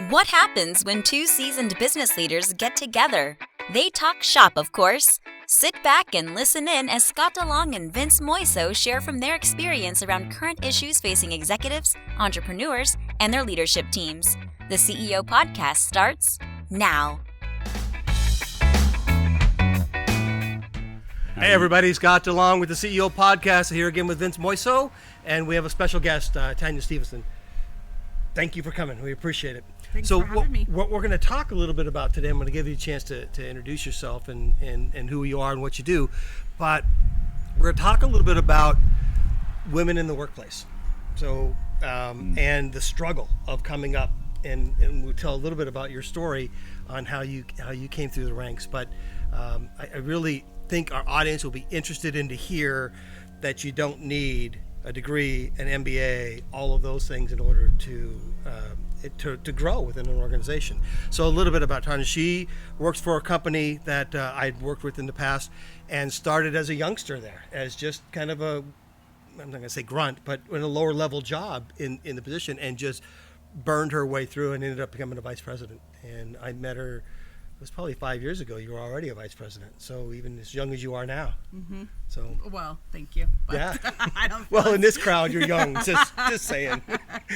What happens when two seasoned business leaders get together? They talk shop, of course. Sit back and listen in as Scott DeLong and Vince Moiso share from their experience around current issues facing executives, entrepreneurs, and their leadership teams. The CEO Podcast starts now. Hey everybody, Scott DeLong with the CEO Podcast, here again with Vince Moiso, and we have a special guest, Tanya Stevenson. Thank you for coming. We appreciate it. Thanks for having me. What we're going to talk a little bit about today, I'm going to give you a chance to introduce yourself and who you are and what you do, but we're going to talk a little bit about women in the workplace. So, and the struggle of coming up, and we'll tell a little bit about your story on how you came through the ranks. But I really think our audience will be interested in to hear that you don't need a degree, an MBA, all of those things in order to grow within an organization. So a little bit about Tanya. She works for a company that I'd worked with in the past and started as a youngster there as just kind of a, I'm not going to say grunt, but in a lower level job in the position, and just burned her way through and ended up becoming a vice president. And I met her, it was probably 5 years ago. You were already a vice president, so even as young as you are now. Mm-hmm. So well, thank you. But yeah. I don't well, in this crowd, you're young. Just saying.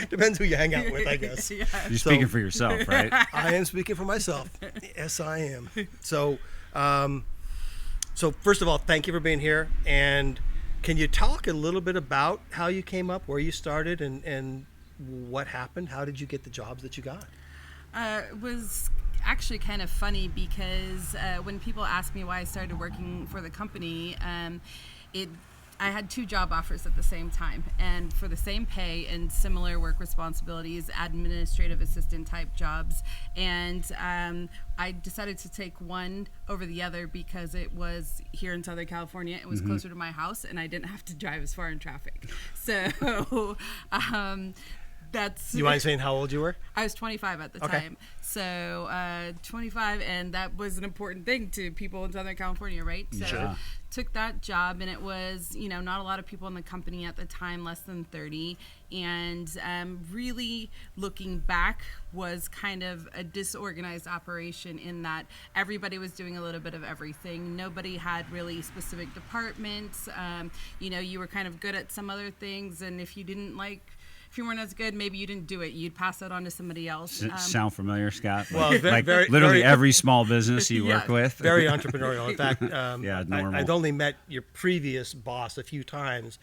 Depends who you hang out with, I guess. Yeah. You're speaking for yourself, right? I am speaking for myself. Yes, I am. So, so first of all, thank you for being here. And can you talk a little bit about how you came up, where you started, and what happened? How did you get the jobs that you got? It was actually kind of funny because when people ask me why I started working for the company, I had two job offers at the same time, and for the same pay and similar work responsibilities, administrative assistant type jobs. And I decided to take one over the other because it was here in Southern California. It was closer to my house, and I didn't have to drive as far in traffic. So that's. You mind saying how old you were? I was 25 at the time. So 25, and that was an important thing to people in Southern California, right? So Sure. Took that job, and it was, not a lot of people in the company at the time, less than 30. And really looking back was kind of a disorganized operation in that everybody was doing a little bit of everything. Nobody had really specific departments. You were kind of good at some other things, and if you weren't as good, maybe you didn't do it. You'd pass it on to somebody else. Sound familiar, Scott? Well, like very, literally very, every small business you work with. Very entrepreneurial. In fact, yeah, normal. I've only met your previous boss a few times,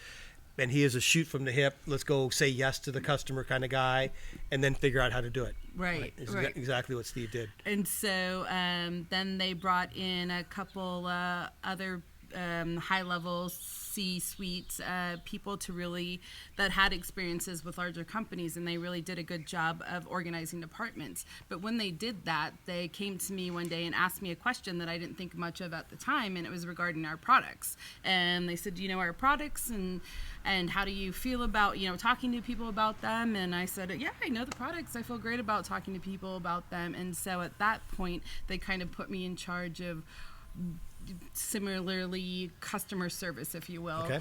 and he is a shoot from the hip, let's go say yes to the customer kind of guy, and then figure out how to do it. Right. It's exactly what Steve did. And so then they brought in a couple other high-level C-suite people that had experiences with larger companies, and they really did a good job of organizing departments. But when they did that, they came to me one day and asked me a question that I didn't think much of at the time, and it was regarding our products. And they said, do you know our products, and how do you feel about talking to people about them? And I said, yeah, I know the products. I feel great about talking to people about them. And so at that point, they kind of put me in charge of similarly customer service, if you will. Okay.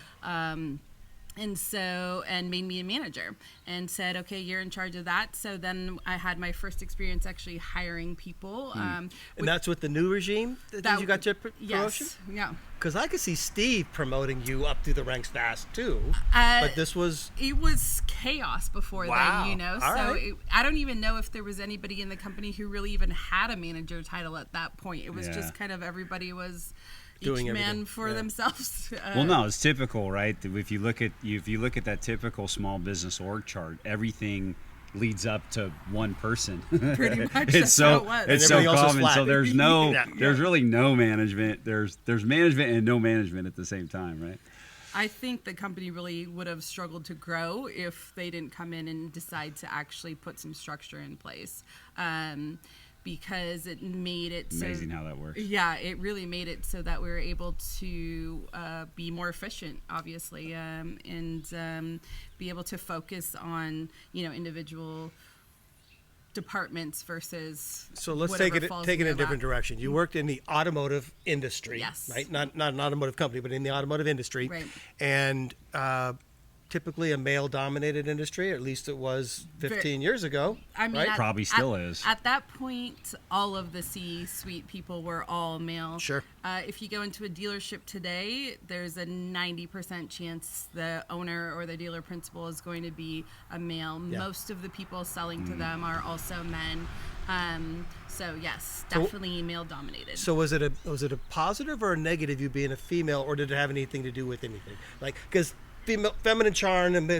And made me a manager and said, okay, you're in charge of that. So then I had my first experience actually hiring people. And that's with the new regime that you got your promotion? Yes, yeah. Because I could see Steve promoting you up through the ranks fast too, but this was... It was chaos before then, All so right. I don't even know if there was anybody in the company who really even had a manager title at that point. It was just kind of everybody was... doing each man everything. for themselves. Well, no, it's typical, right? If you look at that typical small business org chart, everything leads up to one person. Pretty much. It's how so it was. it's And so everything else is common. flat. So there's Yeah. really no management. There's management and no management at the same time, right? I think the company really would have struggled to grow if they didn't come in and decide to actually put some structure in place. Because it made it Amazing how that works. Yeah, it really made it so that we were able to be more efficient, obviously, and be able to focus on individual departments versus. So let's whatever take it falls in a their different lap. direction. You worked in the automotive industry, Yes. right? Not an automotive company, but in the automotive industry. Right. And tell typically a male-dominated industry, or at least it was 15 years ago. I mean, right? Probably still is. At that point, all of the C-suite people were all male. Sure. If you go into a dealership today, there's a 90% chance the owner or the dealer principal is going to be a male. Yeah. Most of the people selling to them are also men. So yes, definitely male-dominated. So was it a positive or a negative, you being a female, or did it have anything to do with anything? Like, because feminine charm and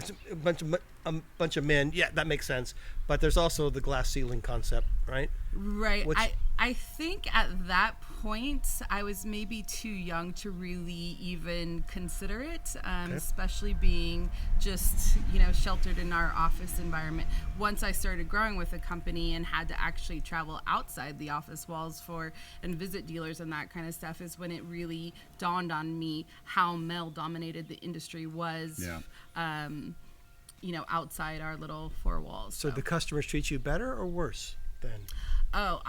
a bunch of men, yeah, that makes sense. But there's also the glass ceiling concept, right? Right. Which, I think at that point I was maybe too young to really even consider it, especially being just, sheltered in our office environment. Once I started growing with the company and had to actually travel outside the office walls and visit dealers and that kind of stuff is when it really dawned on me how male dominated the industry was. Yeah. Outside our little four walls. so the customers treat you better or worse then? Oh,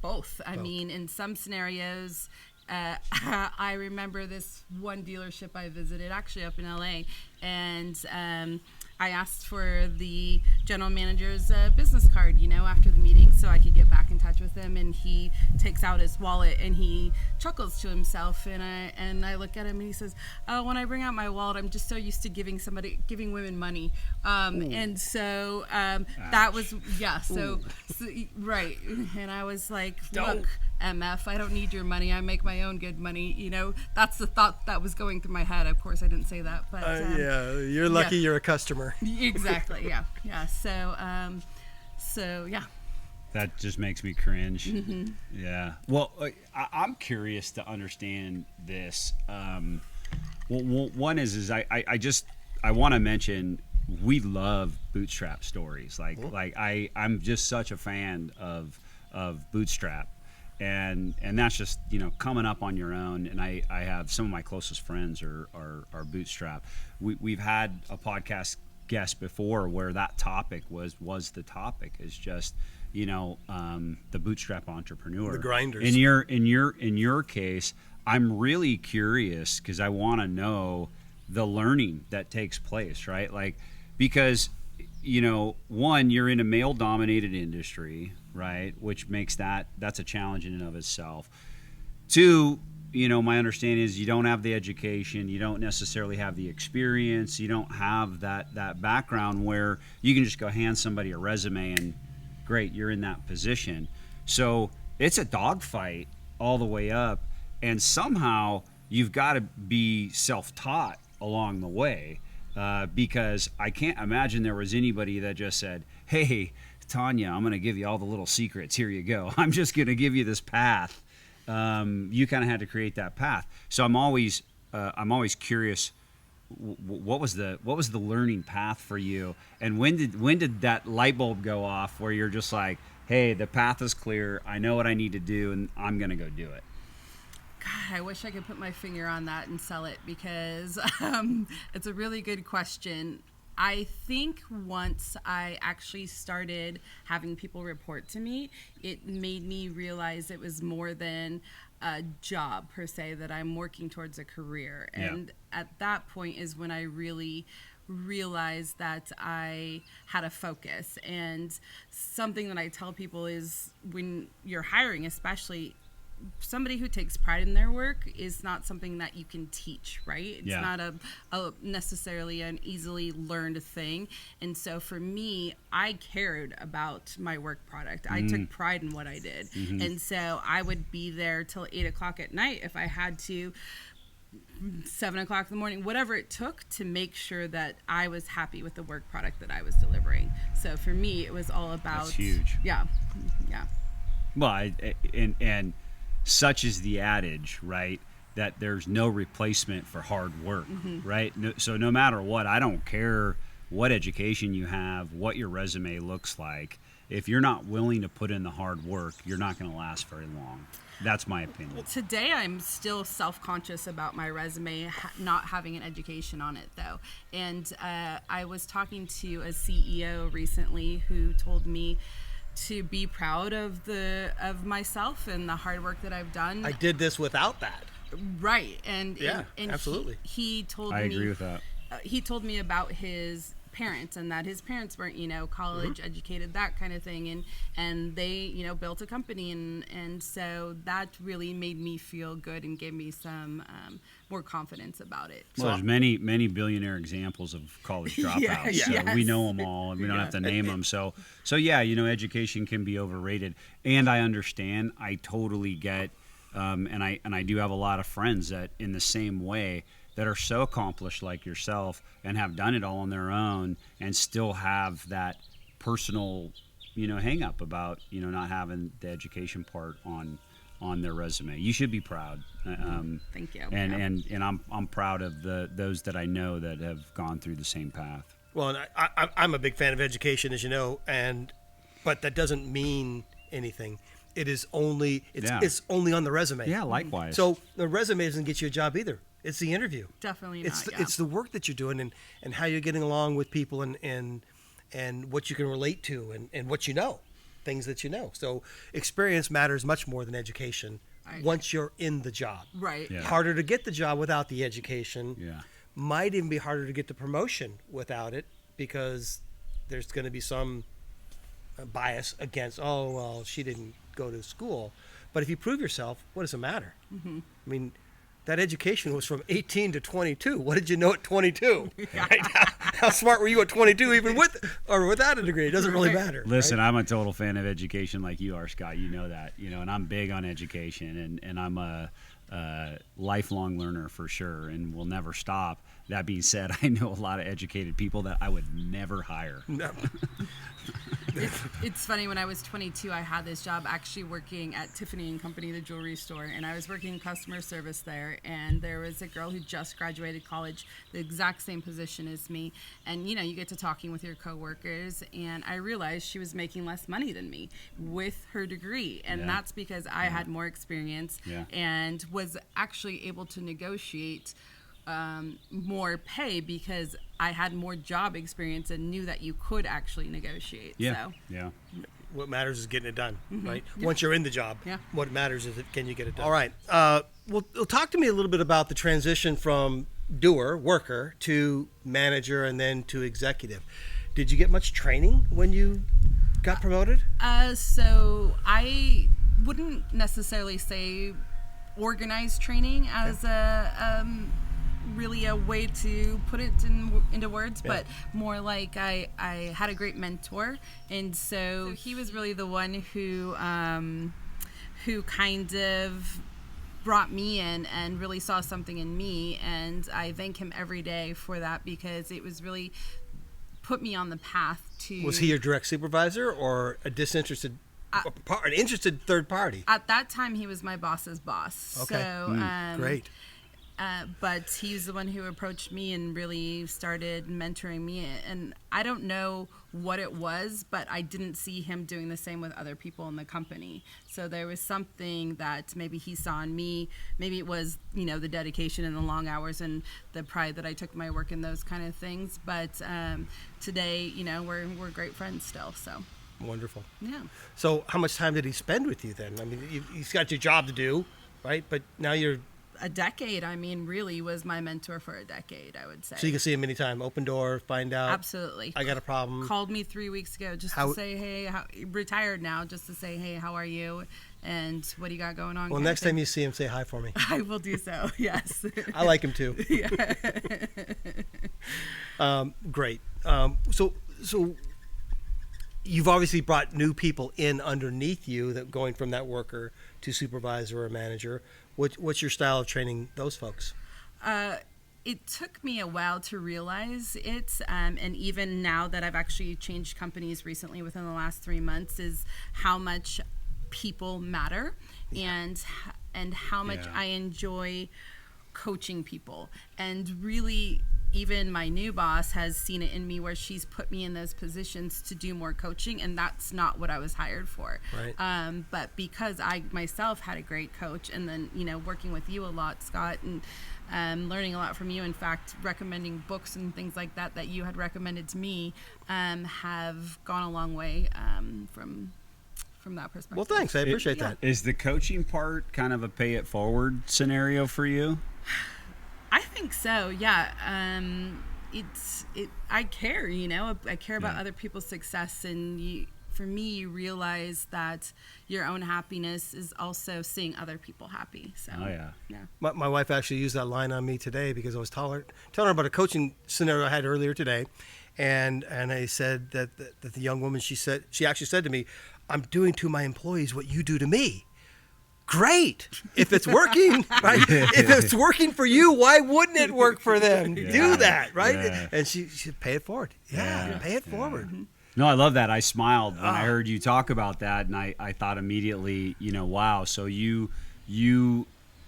both. I mean, in some scenarios, I remember this one dealership I visited, actually up in LA, and I asked for the general manager's business card, after the meeting so I could get back in touch with him, and he takes out his wallet and he chuckles to himself, and I look at him and he says, "Oh, when I bring out my wallet, I'm just so used to giving women money." And so that was, so right. And I was like, "Look, MF, I don't need your money. I make my own good money." That's the thought that was going through my head. Of course, I didn't say that, but Yeah, you're lucky you're a customer. Exactly. Yeah. So yeah. That just makes me cringe. Mm-hmm. Yeah. Well, I'm curious to understand this. Well, one is I want to mention we love bootstrap stories. I'm just such a fan of bootstrap. And that's just coming up on your own. And I have some of my closest friends are bootstrap. We've had a podcast guest before where that topic was the topic is just the bootstrap entrepreneur, the grinders. In your case, I'm really curious because I want to know the learning that takes place, right? Like, because one, you're in a male dominated industry, right? Which makes that's a challenge in and of itself. Two, my understanding is you don't have the education, you don't necessarily have the experience, you don't have that background where you can just go hand somebody a resume and great, you're in that position. So it's a dogfight all the way up, and somehow you've got to be self-taught along the way, because I can't imagine there was anybody that just said, "Hey, Tanya, I'm going to give you all the little secrets. Here you go. I'm just going to give you this path." You kind of had to create that path. So I'm always curious. What was the learning path for you, and when did that light bulb go off where you're just like, "Hey, the path is clear. I know what I need to do, and I'm going to go do it." God, I wish I could put my finger on that and sell it, because it's a really good question. I think once I actually started having people report to me, it made me realize it was more than a job per se, that I'm working towards a career. And at that point is when I really realized that I had a focus. And something that I tell people is, when you're hiring, especially, somebody who takes pride in their work is not something that you can teach, right? It's not a necessarily an easily learned thing. And so for me, I cared about my work product. I took pride in what I did. Mm-hmm. And so I would be there till 8:00 at night if I had to, 7:00 in the morning, whatever it took to make sure that I was happy with the work product that I was delivering. So for me, it was all about... That's huge. Yeah. Well, and such is the adage, right, that there's no replacement for hard work, right? So no matter what, I don't care what education you have, what your resume looks like. If you're not willing to put in the hard work, you're not going to last very long. That's my opinion. Today, I'm still self-conscious about my resume not having an education on it, though. And I was talking to a CEO recently who told me to be proud of myself and the hard work that I've done. I did this without that. Right. And absolutely. He told me, I agree with that. he told me about his parents, and that his parents weren't, college educated, that kind of thing, and they, built a company, and so that really made me feel good and gave me some more confidence about it. Well, there's many billionaire examples of college dropouts. So we know them all, and we don't have to name them. So yeah, education can be overrated, and I understand. I totally get, and I do have a lot of friends that in the same way, that are so accomplished like yourself and have done it all on their own and still have that personal, hang up about, not having the education part on their resume. You should be proud. Thank you. And I'm proud of those that I know that have gone through the same path. Well, and I'm a big fan of education, as you know, but that doesn't mean anything. It's only on the resume. Yeah, likewise. So the resume doesn't get you a job either. It's the interview. Definitely not. It's the work that you're doing and how you're getting along with people and what you can relate to and what you know, things that you know. So experience matters much more than education once you're in the job. Right. Yeah. Harder to get the job without the education. Yeah. Might even be harder to get the promotion without it because there's going to be some bias against, oh, well, she didn't go to school. But if you prove yourself, what does it matter? Mm-hmm. I mean, that education was from 18 to 22. What did you know at 22? Right? How smart were you at 22, even with or without a degree? It doesn't really matter. Listen, right? I'm a total fan of education like you are, Scott. You know that, and I'm big on education, and I'm a lifelong learner for sure, and will never stop. That being said, I know a lot of educated people that I would never hire. No. It's funny, when I was 22, I had this job actually working at Tiffany & Company, the jewelry store, and I was working customer service there, and there was a girl who just graduated college, the exact same position as me, and you get to talking with your coworkers, and I realized she was making less money than me with her degree, and that's because I had more experience and was actually able to negotiate more pay because I had more job experience and knew that you could actually negotiate. Yeah. So. Yeah. What matters is getting it done, right? Yeah. Once you're in the job, Yeah. what matters is can you get it done. All right. Well, talk to me a little bit about the transition from worker, to manager and then to executive. Did you get much training when you got promoted? So I wouldn't necessarily say organized training as really a way to put it into words, but more like I had a great mentor, and so he was really the one who kind of brought me in and really saw something in me, and I thank him every day for that because it was really put me on the path to... Was he your direct supervisor or a disinterested, an interested third party? At that time, he was my boss's boss. Okay. So, great. But he's the one who approached me and really started mentoring me. And I don't know what it was, but I didn't see him doing the same with other people in the company. So there was something that maybe he saw in me. Maybe it was, the dedication and the long hours and the pride that I took in my work and those kind of things. But today, we're great friends still. So. Wonderful. Yeah. So how much time did he spend with you then? I mean, he's got your job to do, right? But now you're... A decade. I mean, really was my mentor for a decade, I would say. So you can see him anytime. Open door, find out. Absolutely. I got a problem. Called me 3 weeks ago just to say, hey, retired now, just to say, hey, how are you? And what do you got going on? Well, next time you see him, say hi for me. I will do so, yes. I like him too. Yeah. Great. So you've obviously brought new people in underneath you, that going from that worker to supervisor or manager. What's your style of training those folks? It took me a while to realize it, and even now that I've actually changed companies recently within the last 3 months, is how much people matter and how much I enjoy coaching people. And really, even my new boss has seen it in me where she's put me in those positions to do more coaching, and that's not what I was hired for. Right. But because I myself had a great coach, and then working with you a lot, Scott, and learning a lot from you, in fact recommending books and things like that you had recommended to me, have gone a long way from that perspective. Well, thanks. I appreciate that. Is the coaching part kind of a pay it forward scenario for you? I think so, yeah. I care, I care about other people's success, and for me, you realize that your own happiness is also seeing other people happy. So, My wife actually used that line on me today because I was telling her about a coaching scenario I had earlier today, and I said that the young woman, she actually said to me, "I'm doing to my employees what you do to me." Great. If it's working, right? If it's working for you, why wouldn't it work for them? Do that, right? Yeah. And she said, pay it forward. Pay it forward. Mm-hmm. No, I love that. I smiled when I heard you talk about that, and I thought immediately, wow. So you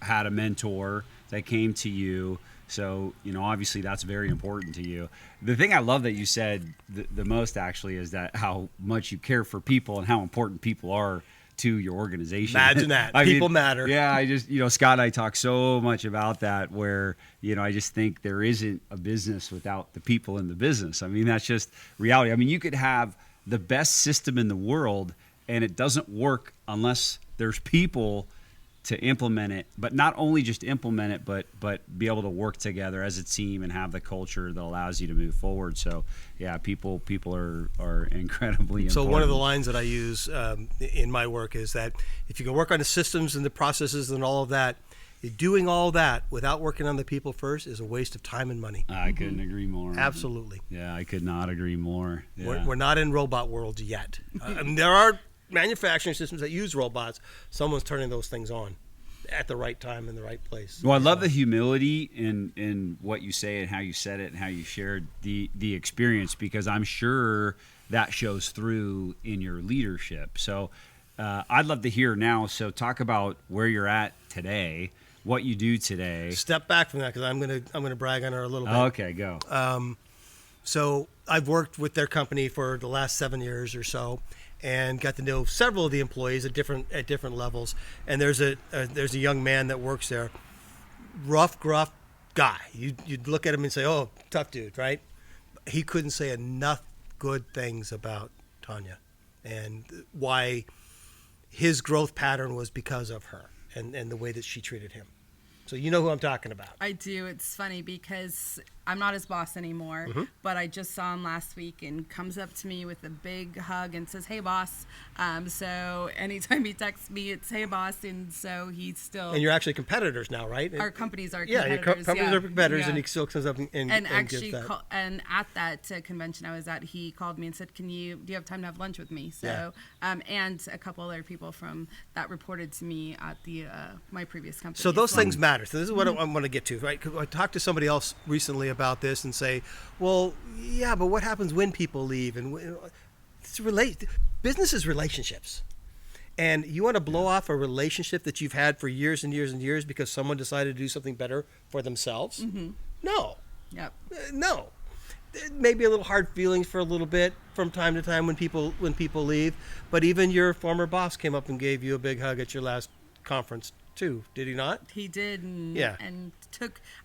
had a mentor that came to you. So, obviously that's very important to you. The thing I love that you said the most actually is that how much you care for people and how important people are to your organization. Imagine that. People matter. Yeah, I just, Scott and I talk so much about that where, I just think there isn't a business without the people in the business. I mean, that's just reality. I mean, you could have the best system in the world and it doesn't work unless there's people to implement it, but not only just implement it, but be able to work together as a team and have the culture that allows you to move forward. So yeah, people are incredibly important. So one of the lines that I use in my work is that if you can work on the systems and the processes and all of that, doing all that without working on the people first is a waste of time and money. I couldn't agree more. Absolutely. Yeah, I could not agree more. Yeah. We're not in robot world yet. I mean, there are manufacturing systems that use robots. Someone's turning those things on at the right time in the right place. Well, I love the humility in what you say and how you said it and how you shared the experience, because I'm sure that shows through in your leadership. So I'd love to hear now. So talk about where you're at today, what you do today. Step back from that because I'm gonna brag on her a little bit. Okay, go. So I've worked with their company for the last 7 years or so, and got to know several of the employees at different levels. And there's a young man that works there, rough, gruff guy. You'd look at him and say, "Oh, tough dude," right? He couldn't say enough good things about Tanya, and why his growth pattern was because of her and the way that she treated him. So you know who I'm talking about. I do. It's funny because I'm not his boss anymore, but I just saw him last week and comes up to me with a big hug and says, "Hey, boss." So anytime he texts me, it's "Hey, boss." And so he's still... And you're actually competitors now, right? Our companies are competitors. competitors. Yeah, your companies are competitors, and he still comes up and actually gives that. And at that convention I was at, he called me and said, do you have time to have lunch with me? So, and a couple other people from that reported to me at the my previous company. So those things matter. So this is what I want to get to, right? I talked to somebody else recently about this and say, well, yeah, but what happens when people leave? And business is relationships. And you want to blow off a relationship that you've had for years and years and years because someone decided to do something better for themselves? No. Yep. No. Maybe a little hard feelings for a little bit from time to time when people leave. But even your former boss came up and gave you a big hug at your last conference too, did he not? He did, and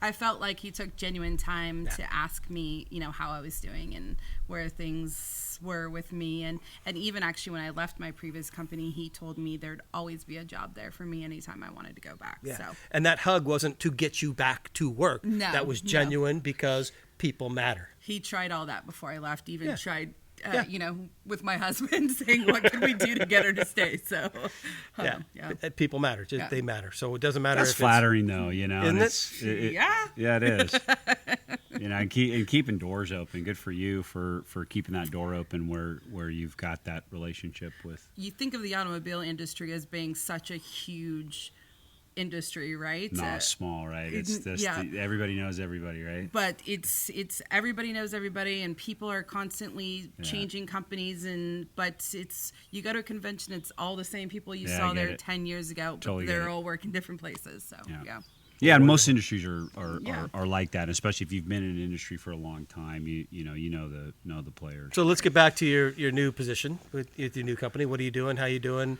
I felt like he took genuine time to ask me, how I was doing and where things were with me, and even actually when I left my previous company, he told me there'd always be a job there for me anytime I wanted to go back. Yeah. So. And that hug wasn't to get you back to work. No, that was genuine because people matter. He tried all that before I left, even tried with my husband saying, what can we do to get her to stay? So, people matter. They matter. So it doesn't matter. That's flattering, though, Isn't it? Yeah, it is. And keeping doors open. Good for you for keeping that door open where you've got that relationship with. You think of the automobile industry as being such a huge industry, right? Not small, right? It's this. Everybody knows everybody, right? But it's everybody knows everybody, and people are constantly changing companies. But it's you go to a convention, it's all the same people you saw there 10 years ago, but they're all working different places. So yeah, and most industries are like that, especially if you've been in an industry for a long time. You know the players. So let's get back to your new position with your new company. What are you doing? How are you doing?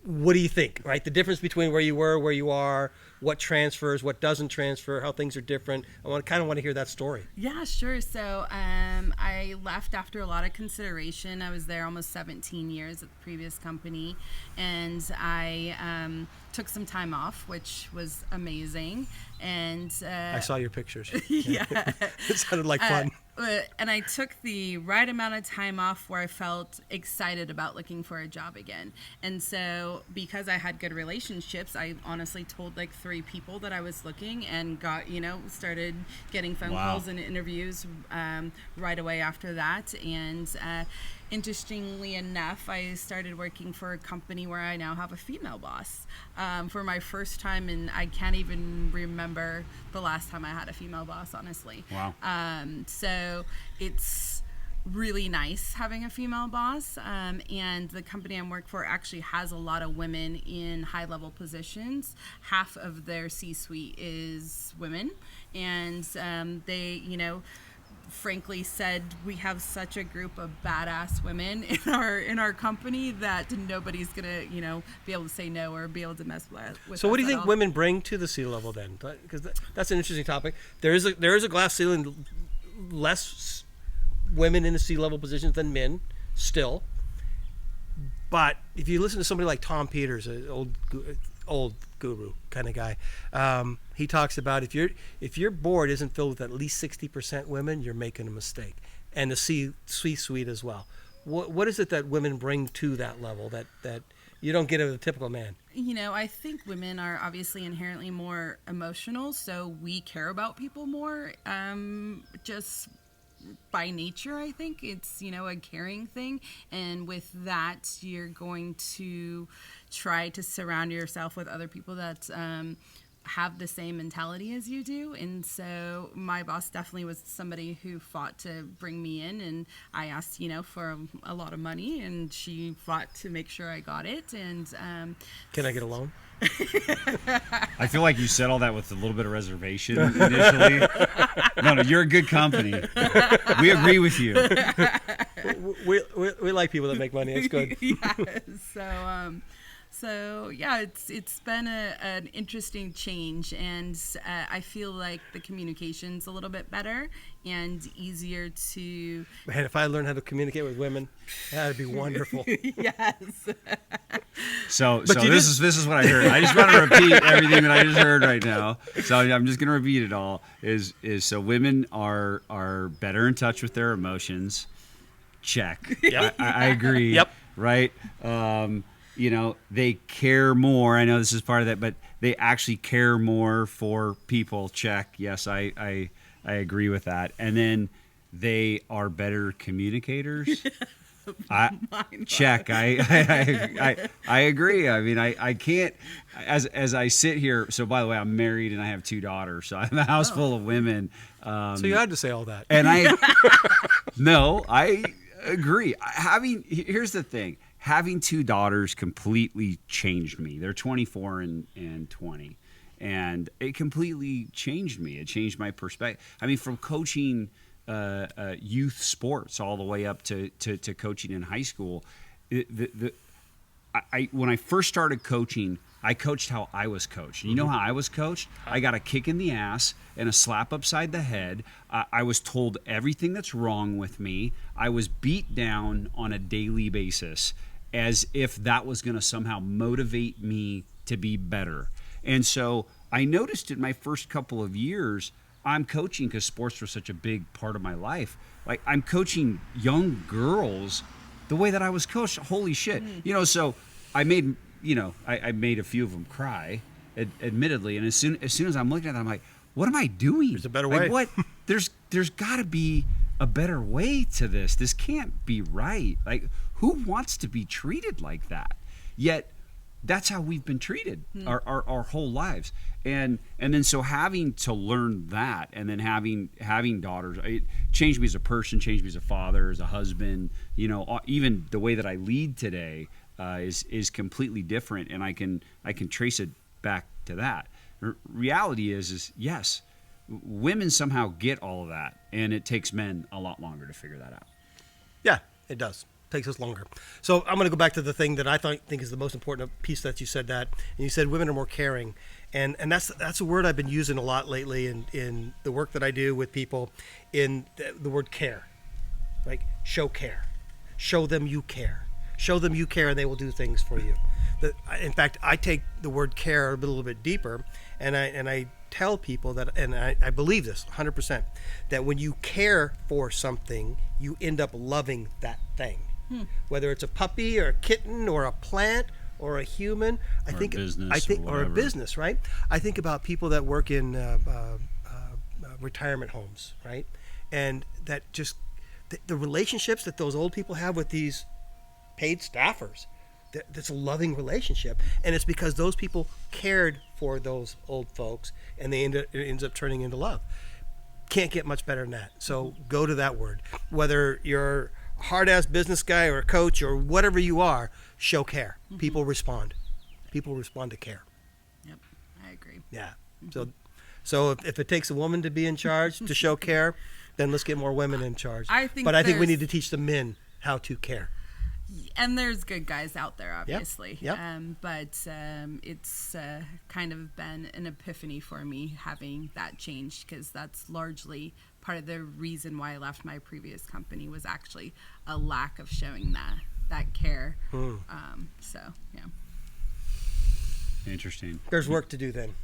what do you think, right? The difference between where you were, where you are, what transfers, what doesn't transfer, how things are different. I kind of want to hear that story. Yeah, sure. So I left after a lot of consideration. I was there almost 17 years at the previous company, and I took some time off, which was amazing. And I saw your pictures. Yeah. It sounded like fun. And I took the right amount of time off where I felt excited about looking for a job again. And so because I had good relationships, I honestly told like 3 people that I was looking, and got, started getting phone calls and interviews right away after that. And interestingly enough, I started working for a company where I now have a female boss for my first time, and I can't even remember the last time I had a female boss, honestly. Wow. So it's really nice having a female boss, and the company I work for actually has a lot of women in high-level positions. Half of their C-suite is women, and they, frankly said we have such a group of badass women in our company that nobody's gonna be able to say no or be able to mess with So what do us you at think all. women bring to the C-level then? Because that's an interesting topic. There is a glass ceiling, less women in the C-level positions than men still. But if you listen to somebody like Tom Peters, an old guru kind of guy, he talks about if your board isn't filled with at least 60% women, you're making a mistake, and the C-suite as well. What is it that women bring to that level that you don't get with a typical man? I think women are obviously inherently more emotional, so we care about people more. Just by nature, I think it's a caring thing, and with that you're going to try to surround yourself with other people that have the same mentality as you do. And so my boss definitely was somebody who fought to bring me in, and I asked for a lot of money, and she fought to make sure I got it. And Can I get a loan? I feel like you said all that with a little bit of reservation initially. No, you're a good company. We agree with you. We like people that make money. It's good. Yeah. So yeah, it's been an interesting change, and I feel like the communication's a little bit better and easier to. Man, if I learned how to communicate with women, that'd be wonderful. Yes. So this is what I heard. I just want to repeat everything that I just heard right now. So I'm just going to repeat it all. Is so women are better in touch with their emotions. Check. Yep. I agree. Yep. Right. They care more. I know this is part of that, but they actually care more for people. Check. Yes, I agree with that. And then they are better communicators. Check. I agree. I mean, I can't, as I sit here. So by the way, I'm married and I have 2 daughters. So I have a house full of women. So you had to say all that. And no, I agree. Here's the thing. Having 2 daughters completely changed me. They're 24 and 20. And it completely changed me. It changed my perspective. I mean, from coaching youth sports all the way up to coaching in high school. When I first started coaching, I coached how I was coached. And you know how I was coached? I got a kick in the ass and a slap upside the head. I was told everything that's wrong with me. I was beat down on a daily basis as if that was going to somehow motivate me to be better. And so I noticed in my first couple of years, I'm coaching because sports were such a big part of my life. Like, I'm coaching young girls the way that I was coached. Holy shit. So I made, I made a few of them cry, admittedly. And as soon as I'm looking at them, I'm like, what am I doing? There's a better way. What? There's got to be a better way to this. This can't be right. Like, who wants to be treated like that? Yet that's how we've been treated our whole lives. And then so having to learn that, and then having daughters, it changed me as a person, changed me as a father, as a husband. Even the way that I lead today is completely different, and I can trace it back to that. Reality is yes, women somehow get all of that, and it takes men a lot longer to figure that out. Yeah, it does. takes us longer. So I'm going to go back to the thing that I think is the most important piece that you said that, and you said women are more caring, and that's a word I've been using a lot lately in the work that I do with people, in the word care, like show care, show them you care, and they will do things for you. In fact, I take the word care a little bit deeper, and I tell people that, and I believe this 100%, that when you care for something, you end up loving that thing. Whether it's a puppy or a kitten or a plant or a human, or a business, right? I think about people that work in retirement homes, right? And that just the relationships that those old people have with these paid staffers, that's a loving relationship, and it's because those people cared for those old folks, and it ends up turning into love. Can't get much better than that. So go to that word. Whether you're a hard-ass business guy or a coach or whatever you are, show care. People respond. People respond to care. Yep, I agree. Yeah. So if it takes a woman to be in charge to show care, then let's get more women in charge. I think we need to teach the men how to care. And there's good guys out there, obviously. Yep. But it's kind of been an epiphany for me having that change, because that's largely part of the reason why I left my previous company, was actually a lack of showing that care. So, yeah. Interesting. There's work to do then,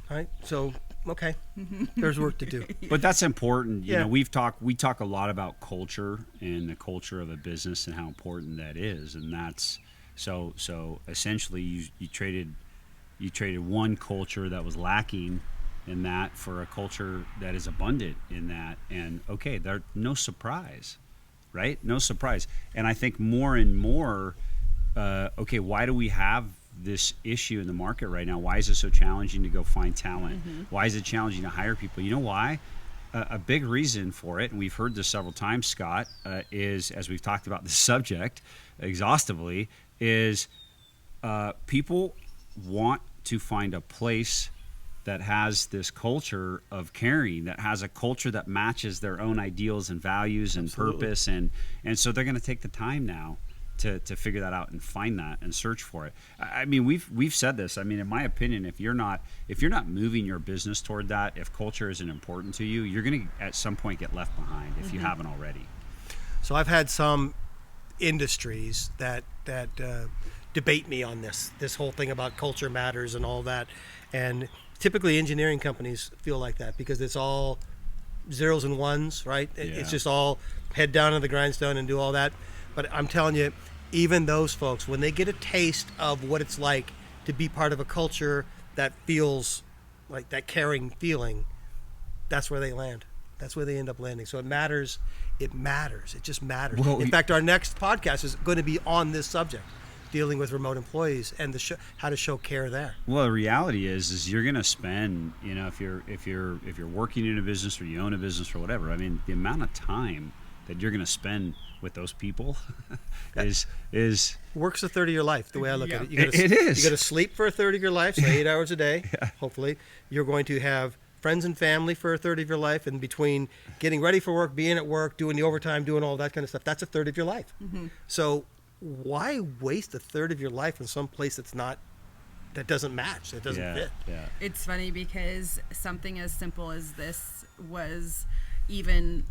right? So, okay, there's work to do. But that's important. You know, we talk a lot about culture and the culture of a business and how important that is, and that's so essentially you traded one culture that was lacking in that for a culture that is abundant in that, and okay, there's no surprise, right? No surprise. And I think more and more, okay, why do we have this issue in the market right now? Why is it so challenging to go find talent? Why is it challenging to hire people? You know why? A big reason for it, and we've heard this several times, Scott, is, as we've talked about this subject exhaustively, is people want to find a place that has this culture of caring, that has a culture that matches their own ideals and values and purpose, and so they're going to take the time now to figure that out and find that and search for it. I mean, we've said this. I mean, in my opinion, if you're not moving your business toward that, if culture isn't important to you, you're going to at some point get left behind if you haven't already. So I've had some industries that debate me on this whole thing about culture matters and all that, and typically engineering companies feel like that because it's all zeros and ones, right? It's just all head down to the grindstone and do all that. But I'm telling you, even those folks, when they get a taste of what it's like to be part of a culture that feels like that caring feeling, that's where they land. That's where they end up landing. So it matters. It matters. It just matters. Well, in fact, our next podcast is going to be on this subject, dealing with remote employees and how to show care there. Well, the reality is you're going to spend, you know, if you're working in a business or you own a business or whatever, I mean, the amount of time that you're going to spend with those people is work's a third of your life, the way I look at it. It is. You got to sleep for a third of your life, so 8 hours a day, hopefully. You're going to have friends and family for a third of your life, and between getting ready for work, being at work, doing the overtime, doing all that kind of stuff, that's a third of your life. So why waste a third of your life in some place that doesn't match, that doesn't fit? It's funny because something as simple as this was even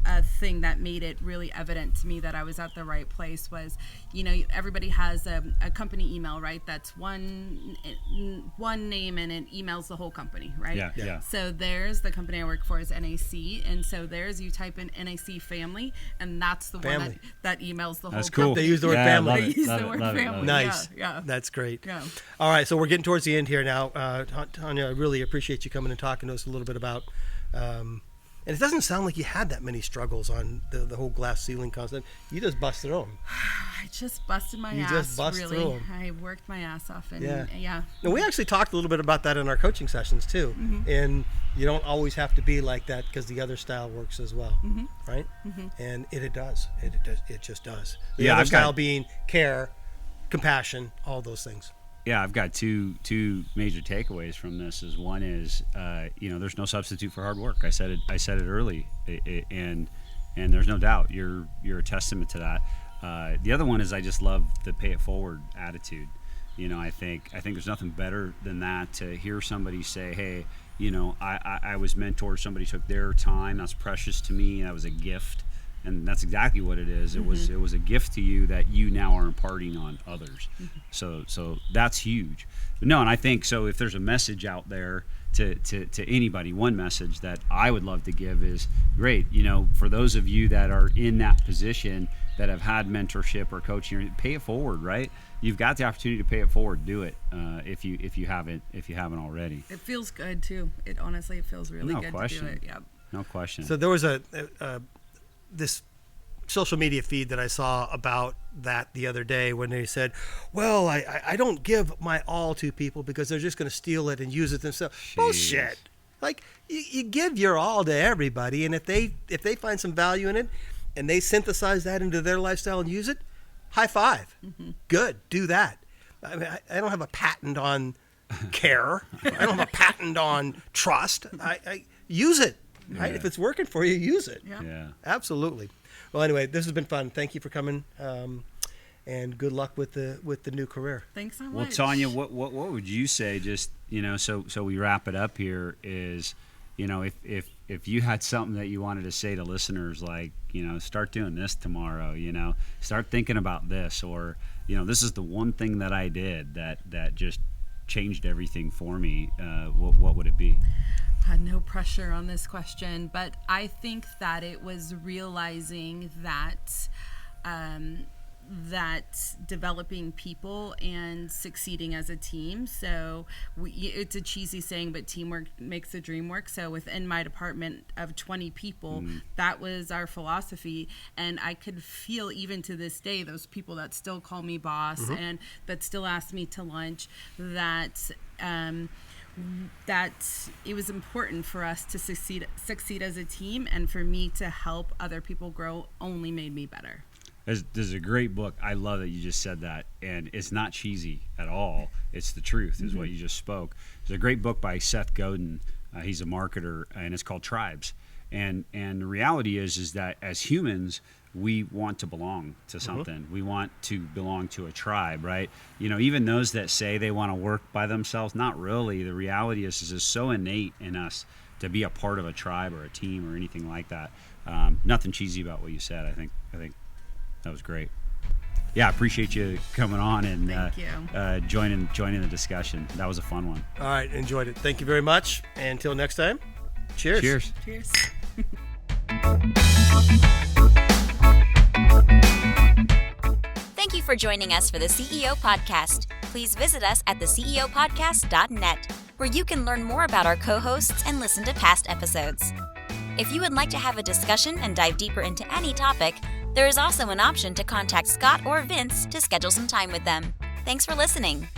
a thing that made it really evident to me that I was at the right place was, you know, everybody has a company email, right? That's one name and it emails the whole company, right? Yeah. So there's the company I work for is NAC, and so there's, you type in NAC family, and that's the one that emails the whole cool. company. They use the word family. They use the word family. Nice. Yeah. That's great. Yeah. All right, so we're getting towards the end here now. Tanya, I really appreciate you coming and talking to us a little bit about and it doesn't sound like you had that many struggles on the whole glass ceiling concept. You just busted through them. I just busted my ass. You just busted through them. I worked my ass off. And And we actually talked a little bit about that in our coaching sessions too. And you don't always have to be like that because the other style works as well, right? And it does. It just does. The other style being care, compassion, all those things. Yeah, I've got two major takeaways from this. One is, you know, there's no substitute for hard work. I said it early, and there's no doubt you're a testament to that. The other one is I just love the pay it forward attitude. I think there's nothing better than that, to hear somebody say, hey, I was mentored, somebody took their time, that's precious to me, that was a gift. And that's exactly what it is. It was a gift to you that you now are imparting on others. So that's huge. No, and I think so. If there's a message out there to anybody, one message that I would love to give is, great. For those of you that are in that position, that have had mentorship or coaching, pay it forward. Right? You've got the opportunity to pay it forward. Do it if you haven't already. It feels good too. It feels really good to do it. Yep. No question. So there was this social media feed that I saw about that the other day, when they said, well, I don't give my all to people because they're just going to steal it and use it themselves. Jeez. Bullshit. Like, you give your all to everybody, and if they find some value in it and they synthesize that into their lifestyle and use it, high five. Good, do that. I mean, I don't have a patent on care. I don't have a patent on trust. I use it. Right? Yeah. If it's working for you, use it. Yeah. Absolutely. Well, anyway, this has been fun. Thank you for coming, and good luck with the new career. Thanks so much. Well, Tanya, what would you say? Just so we wrap it up here. Is if you had something that you wanted to say to listeners, like start doing this tomorrow. Start thinking about this, or this is the one thing that I did that just changed everything for me. What would it be? No pressure on this question, but I think that it was realizing that developing people and succeeding as a team. So it's a cheesy saying, but teamwork makes the dream work. So within my department of 20 people, that was our philosophy. And I could feel, even to this day, those people that still call me boss and that still ask me to lunch, that it was important for us to succeed as a team, and for me to help other people grow only made me better. This is a great book. I love that you just said that, and it's not cheesy at all. It's the truth, is what you just spoke. There's a great book by Seth Godin. He's a marketer, and it's called Tribes. And the reality is that as humans, we want to belong to something. We want to belong to a tribe, right? Even those that say they want to work by themselves, not really. The reality is it's so innate in us to be a part of a tribe or a team or anything like that. Nothing cheesy about what you said. I think that was great. Yeah, I appreciate you coming on and Thank you. Joining the discussion. That was a fun one. All right, enjoyed it. Thank you very much. And until next time, cheers. Cheers. Cheers. Thank you for joining us for the CEO Podcast. Please visit us at theceopodcast.net, where you can learn more about our co-hosts and listen to past episodes. If you would like to have a discussion and dive deeper into any topic, there is also an option to contact Scott or Vince to schedule some time with them. Thanks for listening.